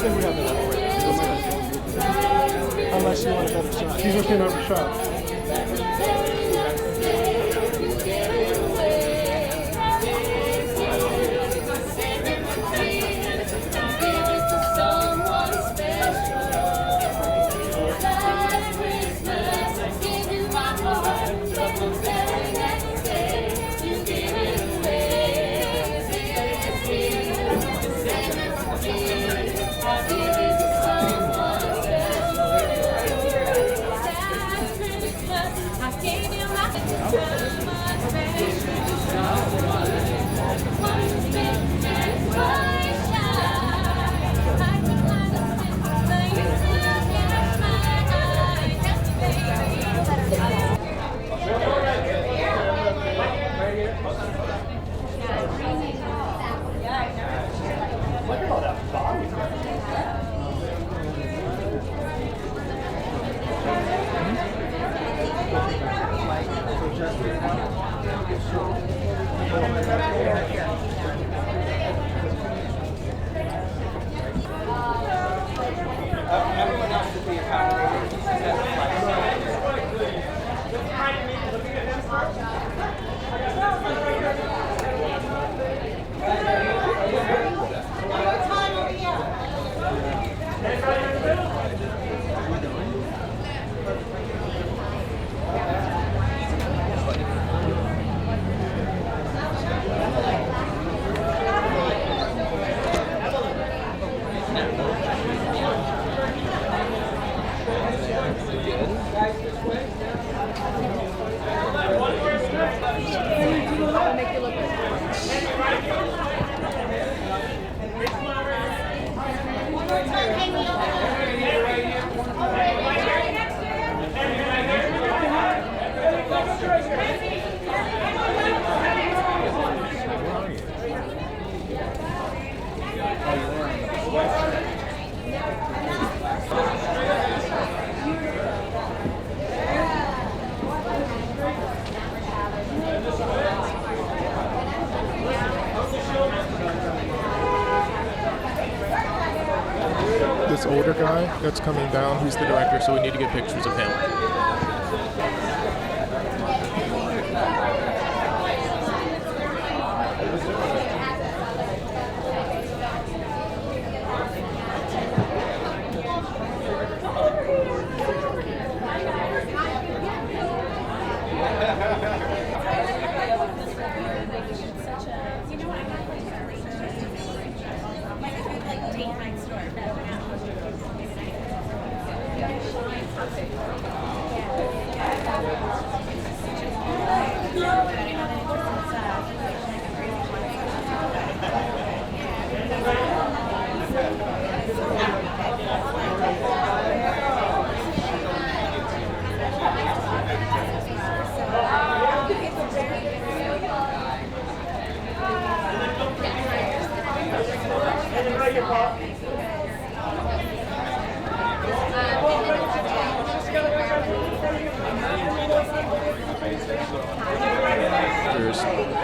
think we have enough already. Unless you want a better shot. He's looking over shot. Everyone else should be accommodated. This older guy that's coming down, who's the director, so we need to get pictures of him.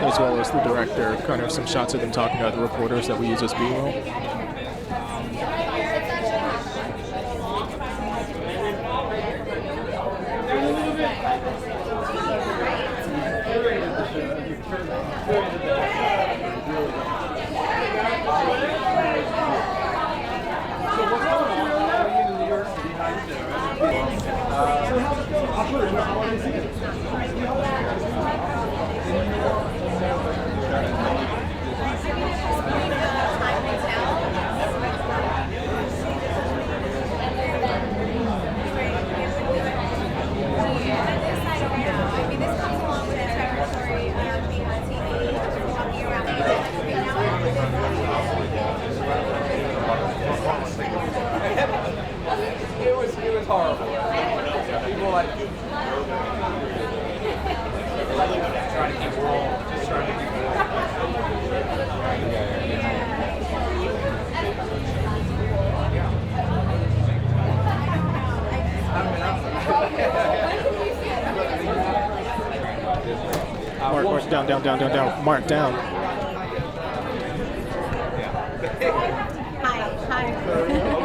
As well as the director, kind of some shots of them talking about the reporters that we use as B-roll. It was horrible. People like trying to keep rolling, just trying to keep Mark, down. Mark, down. Hi.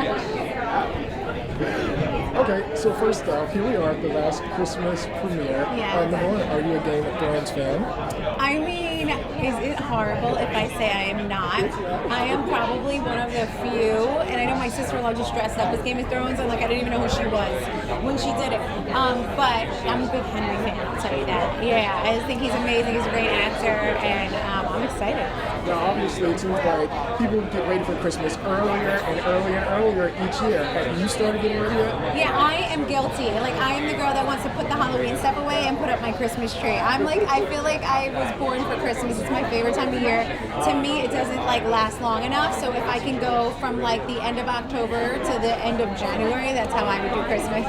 So first off, here we are at the last Christmas premiere. Yeah. Number one, are you a Game of Thrones fan? I mean, is it horrible if I say I am not? I am probably one of the few, and I know my sister-in-law just dressed up as Game of Thrones, and like I didn't even know who she was when she did it. But I'm a big Henry fan, I'll tell you that. Yeah, I just think he's amazing. He's a great actor, and I'm excited. Now, obviously, it seems like people get ready for Christmas earlier and earlier and earlier each year. Have you started getting ready yet? Yeah, I am guilty. Like, I am the girl that wants to put the Halloween stuff away and put up my Christmas tree. I'm like, I feel like I was born for Christmas. It's my favorite time of year. To me, it doesn't like last long enough. So if I can go from like the end of October to the end of January, that's how I would do Christmas.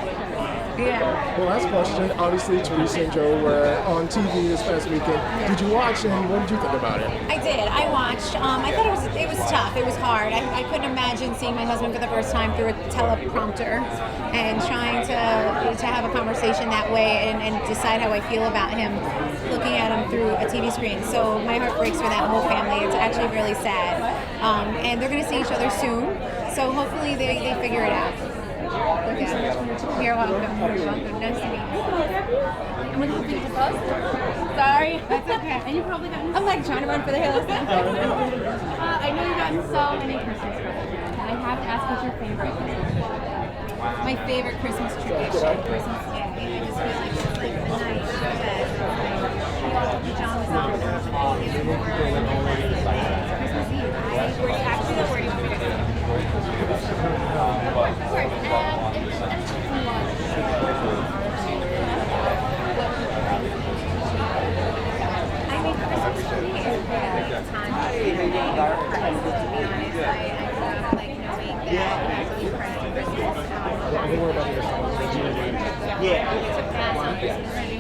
Yeah. Well, last question. Obviously, Teresa and Joe were on TV this past weekend. Did you watch, and what did you think about it? I did. I watched. I thought it was tough. It was hard. I couldn't imagine seeing my husband for the first time through a teleprompter and trying to have a conversation that way and decide how I feel about him looking at him through a TV screen. So my heart breaks for that whole family. It's actually really sad. And they're going to see each other soon. So hopefully they figure it out. Yeah. You're welcome. You're welcome. Nice to meet you. I'm like hoping to post. Sorry. That's okay. And you probably gotten. I'm like trying to run for the hills. I know you've gotten so many Christmas presents. I have to ask what's your favorite Christmas present? My favorite Christmas tradition. Christmas Day. I just feel like it's like the night that we all put pajamas on and it's Christmas Eve. Where do you actually go? Where do you want me to go? I mean, Christmas to me is the time of the day. To be honest, I love like knowing that I'm actually part of Christmas. To pass on Christmas Day,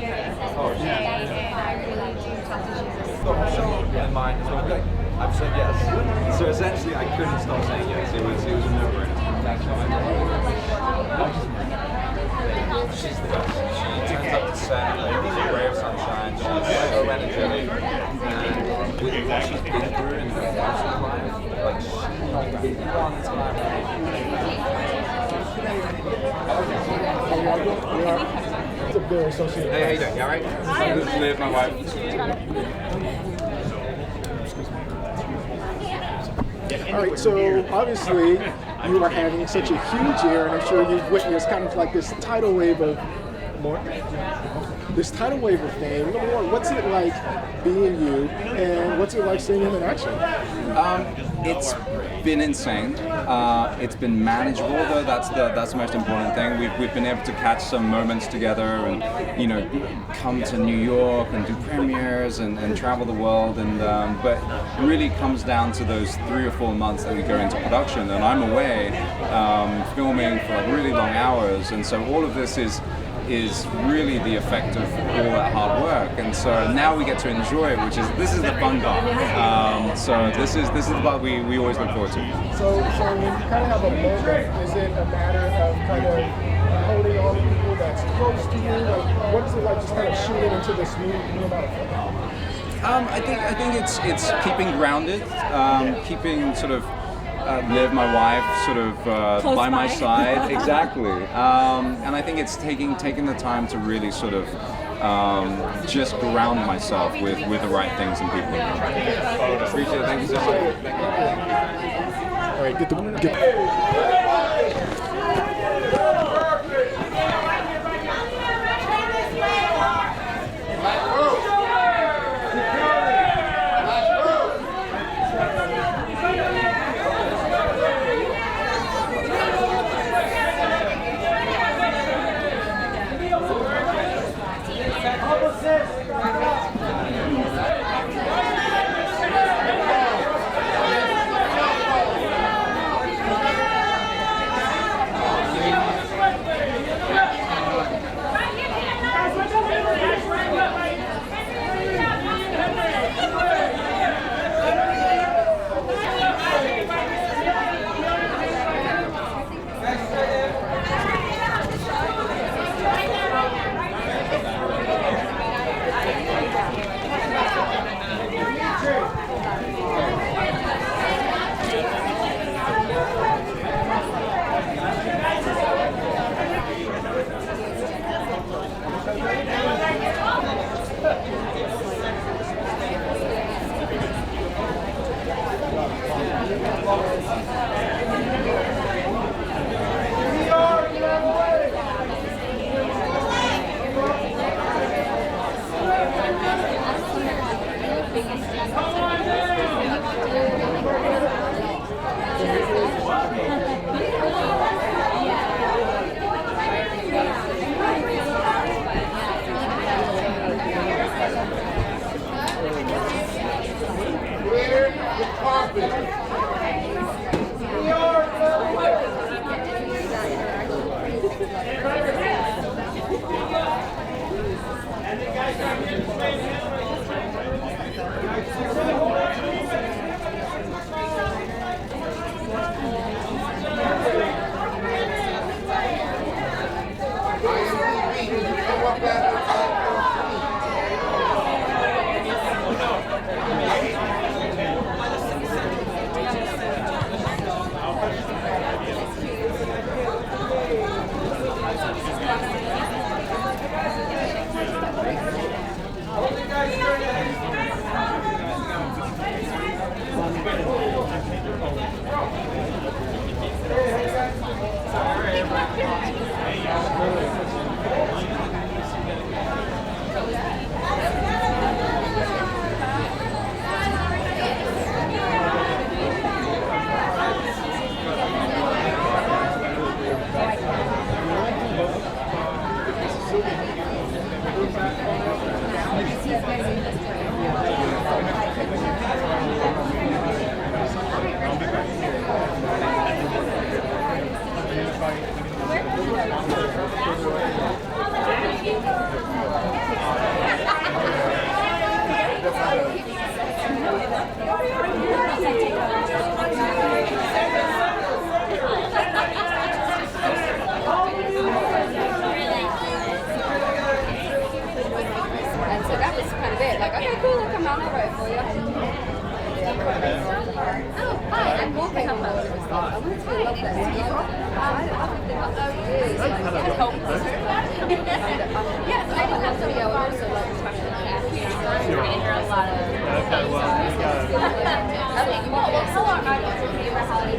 and I really do talk to Jesus. Got Michelle in mind as well. I've said yes. So essentially, I couldn't stop saying yes. It was a no-brainer. That's why she's the best. She turns up to set, like, she's a ray of sunshine. She's so energetic, and with what she's been through in her personal life, like she one time. It's a very associated. Hey, how you doing? You alright? This is Liv, my wife. All right, so obviously you are having such a huge year, and I'm sure you've witnessed kind of like this tidal wave of fame. Number one, what's it like being you, and what's it like seeing him in action? It's been insane. It's been manageable, though. That's the most important thing. We've been able to catch some moments together, and come to New York and do premieres and travel the world. And but it really comes down to those 3 or 4 months that we go into production, and I'm away filming for like really long hours, and so all of this is really the effect of all that hard work, and so now we get to enjoy it, this is the fun part. So this is the part we always look forward to. So when you kind of have a moment, is it a matter of kind of holding on to people that's close to you? Like, what is it like just kind of shooting into this new amount of film? I think it's keeping grounded, keeping sort of Liv, my wife, sort of by my side, exactly. And I think it's taking the time to really sort of just ground myself with the right things and people. Appreciate it. Thank you so much. All right, get And so that was kind of it. Like, okay, cool, I'll come on, I'll write for you. Oh, hi, I'm walking up over this stuff. I wanted to love this. Yes, I do have some. Yeah, we also like special cats. You're going to hear a lot of. Okay, well, you got it. Okay, well, how long are you favorite holiday?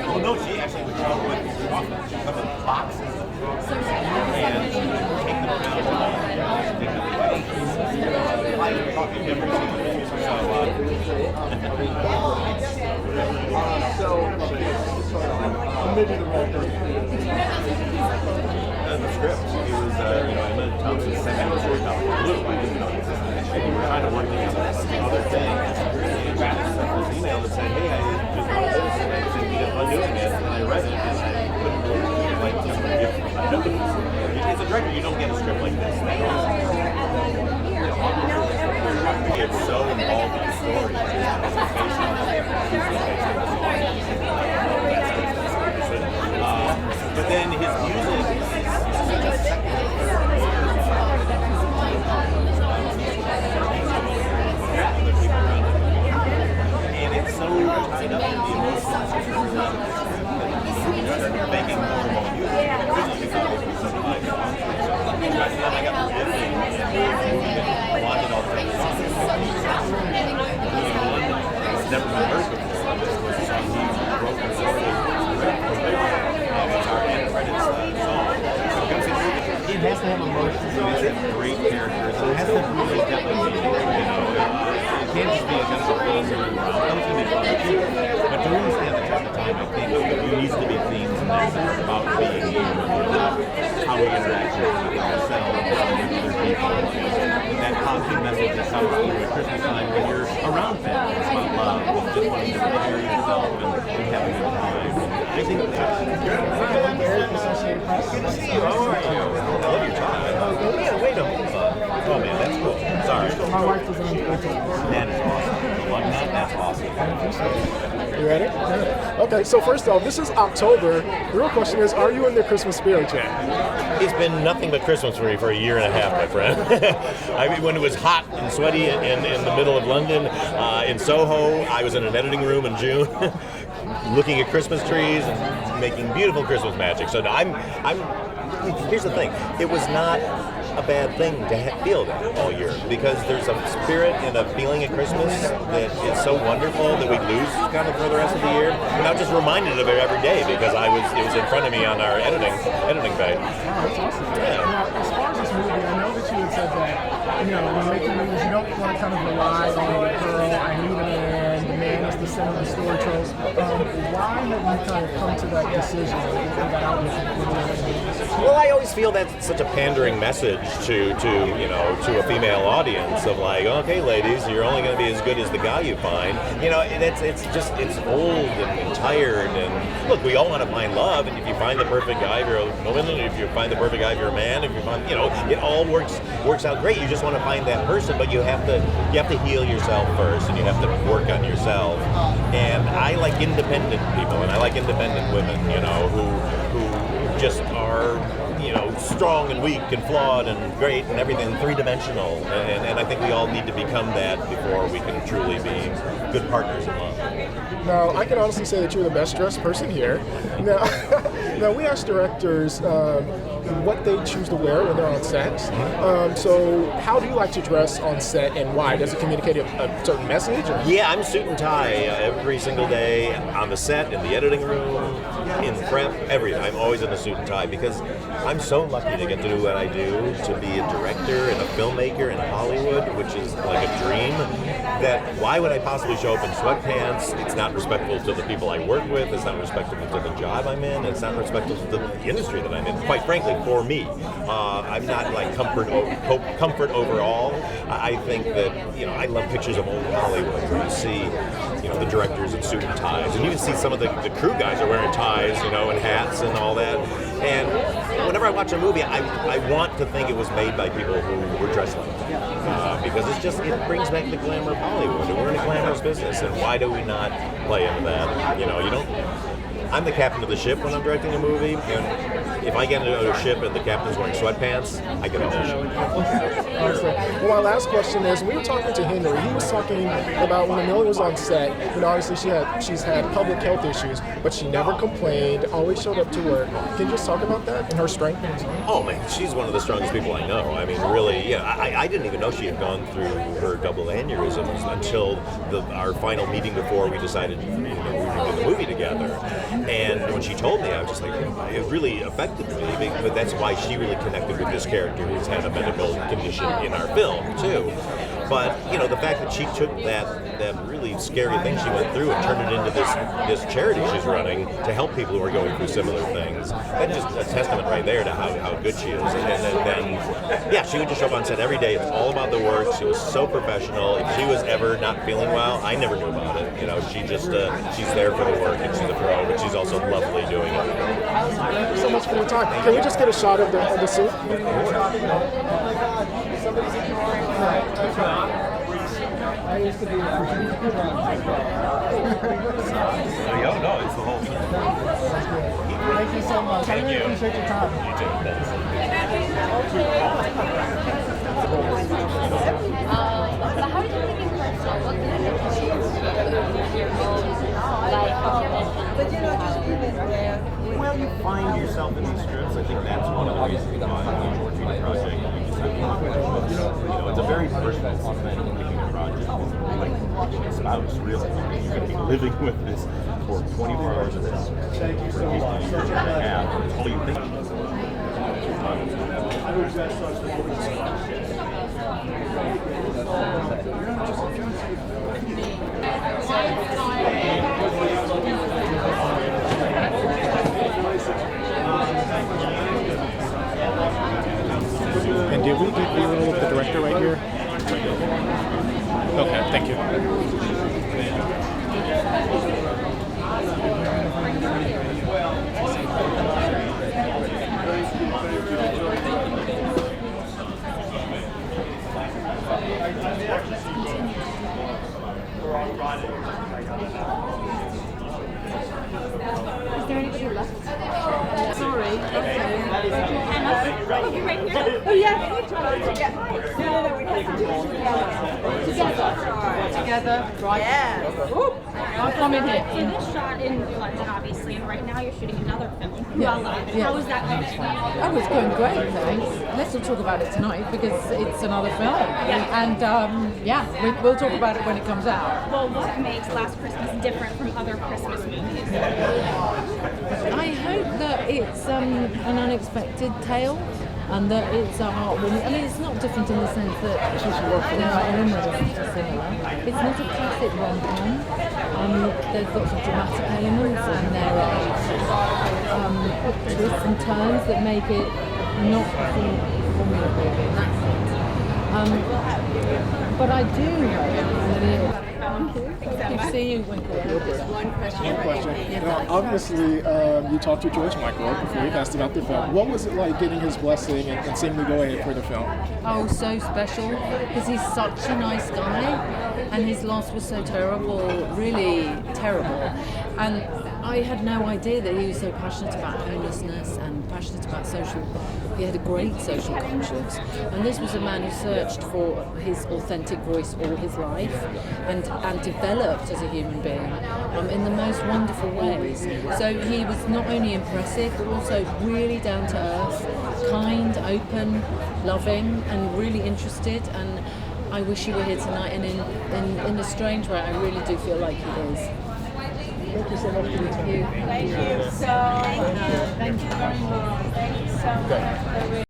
Well, no, she actually would come with some of the boxes and take them around take them away. I'm talking every single day. The script. It was, I met Thompson sent me the script out of the blue. I didn't know it existed. We were trying to work together on some other thing. And back sent this email that said, hey, I just wrote this and I think you fun doing it. And I read it and I couldn't believe it. Like, just a gift from heaven. As a director, you don't get a script like this. It's so involved in the story. But then his music is and it's so tied up in the emotions. They're making more and more music. I got the Disney and wanted all the songs. Never been heard before. This was a song he wrote and recorded. It has to have emotions, it has to have great characters, it has to really definitely be, it can't just be a kind of a theme around. It's going to be fun too. But to really stand the test of time, I think there needs to be themes in there that are about being human, about how we interact with ourselves and other people. That positive message that comes through at Christmas time when you're around family. It's about love, and just wanting to prepare yourself and have a good time. I think that's good to see you. How are you? I love your tie. Oh, yeah, wait a minute. Oh, man, that's cool. Sorry. My wife was on the That is awesome. That's awesome. You ready? Okay, so first off, this is October. The real question is, are you in the Christmas spirit yet? It's been nothing but Christmas for me for a year and a half, my friend. I mean, when it was hot and sweaty in the middle of London, in Soho, I was in an editing room in June, looking at Christmas trees and making beautiful Christmas magic. So here's the thing. It was not a bad thing to feel that all year, because there's a spirit and a feeling at Christmas that is so wonderful that we lose kind of for the rest of the year. And I'm just reminded of it every day because it was in front of me on our editing bay. Oh, that's awesome. Yeah. Now, as far as this movie, I know that you had said that, when making movies, you don't want to kind of rely on the girl, I need the man is the center of the story tropes. Why have you kind of come to that decision and get that out with Well, I always feel that's such a pandering message to a female audience of like, okay, ladies, you're only going to be as good as the guy you find. It's old and tired. And look, we all want to find love. And if you find the perfect guy, if you're a woman, if you find the perfect guy, if you're a man, if you find, it all works out great. You just want to find that person, but you have to heal yourself first, and you have to work on yourself. And I like independent people, and I like independent women, who just are, strong and weak and flawed and great and everything, three-dimensional. And I think we all need to become that before we can truly be good partners in love. Now, I can honestly say that you're the best dressed person here. Now we ask directors what they choose to wear when they're on set. So how do you like to dress on set and why? Does it communicate a certain message? Or? Yeah, I'm suit and tie every single day on the set, in the editing room, in prep, everything. I'm always in a suit and tie because I'm so lucky to get to do what I do, to be a director and a filmmaker in Hollywood, which is like a dream. That why would I possibly show up in sweatpants? It's not respectful to the people I work with. It's not respectful to the job I'm in. It's not respectful to the industry that I'm in. Quite frankly, for me, I'm not like comfort overall. I think that I love pictures of old Hollywood where you see the directors in suit and ties, and you can see some of the crew guys are wearing ties, and hats and all that. And whenever I watch a movie, I want to think it was made by people who were dressed like that, because it brings back the glamour of Hollywood, and we're in a glamorous business, and why do we not play into that? I'm the captain of the ship when I'm directing a movie, and if I get into a ship and the captain's wearing sweatpants, I get off the ship. Excellent. Well, my last question is, when we were talking to Henry, he was talking about when Amelia was on set, obviously she's had public health issues, but she never complained, always showed up to work. Can you just talk about that and her strength? Oh man, she's one of the strongest people I know. I mean, really, I didn't even know she had gone through her double aneurysms until our final meeting before we decided we were going to do the movie together. And when she told me, I was just like, it really affected me, but that's why she really connected with this character who's had a medical condition in our film too. But the fact that she took that really scary thing she went through and turned it into this charity she's running to help people who are going through similar things, that's just a testament right there to how good she is. And then she would just show up on set every day. It's all about the work. She was so professional. If she was ever not feeling well, I never knew about it. She just she's there for the work and she's a pro, but she's also lovely doing it. Thank you so much for your time. Can we just get a shot of the suit? I used to be No, it's the whole thing. Thank you so much. I really appreciate your time. But how do you think in person? What kind of issues your Well, you find yourself in these scripts. I think that's one of the reasons why I'm working on a project. You just have to, it's a very personal project. Like a spouse, really. You're going to be living with this for 24 hours a day. Thank you so much. Year and a half. It's all you think. And did we get B-roll of the director right here? Okay, thank you. Is there anybody left? Sorry. Hannah, you right here? Oh yeah. No, we have to do it together. Together. Right. Yeah. I'll come in here. So this shot in London, obviously, and right now you're shooting another film, Cruella. Yeah. How is that going? Oh, it's going great, thanks. Let's not talk about it tonight because it's another film. And we'll talk about it when it comes out. Well, what makes Last Christmas different from other Christmas movies? I hope that it's an unexpected tale and that it's a heartwarming. I mean, it's not different in the sense that there are elements similar. It's not a classic rom-com. There's lots of dramatic elements and there are twists and turns that make it not a formula movie in that sense. But I do hope that good to see you, Winkle. One question. Obviously, you talked to George Michael before you asked about the film. What was it like getting his blessing and seeing me go ahead for the film? Oh, so special, because he's such a nice guy, and his loss was so terrible, really terrible. And I had no idea that he was so passionate about homelessness and passionate about he had a great social conscience. And this was a man who searched for his authentic voice all his life and developed as a human being in the most wonderful ways. So he was not only impressive, but also really down to earth, kind, open, loving, and really interested. And I wish he were here tonight, and in a strange way, I really do feel like he is. Thank you so much for your time. Thank you so much. Thank you very much. Thank you so much.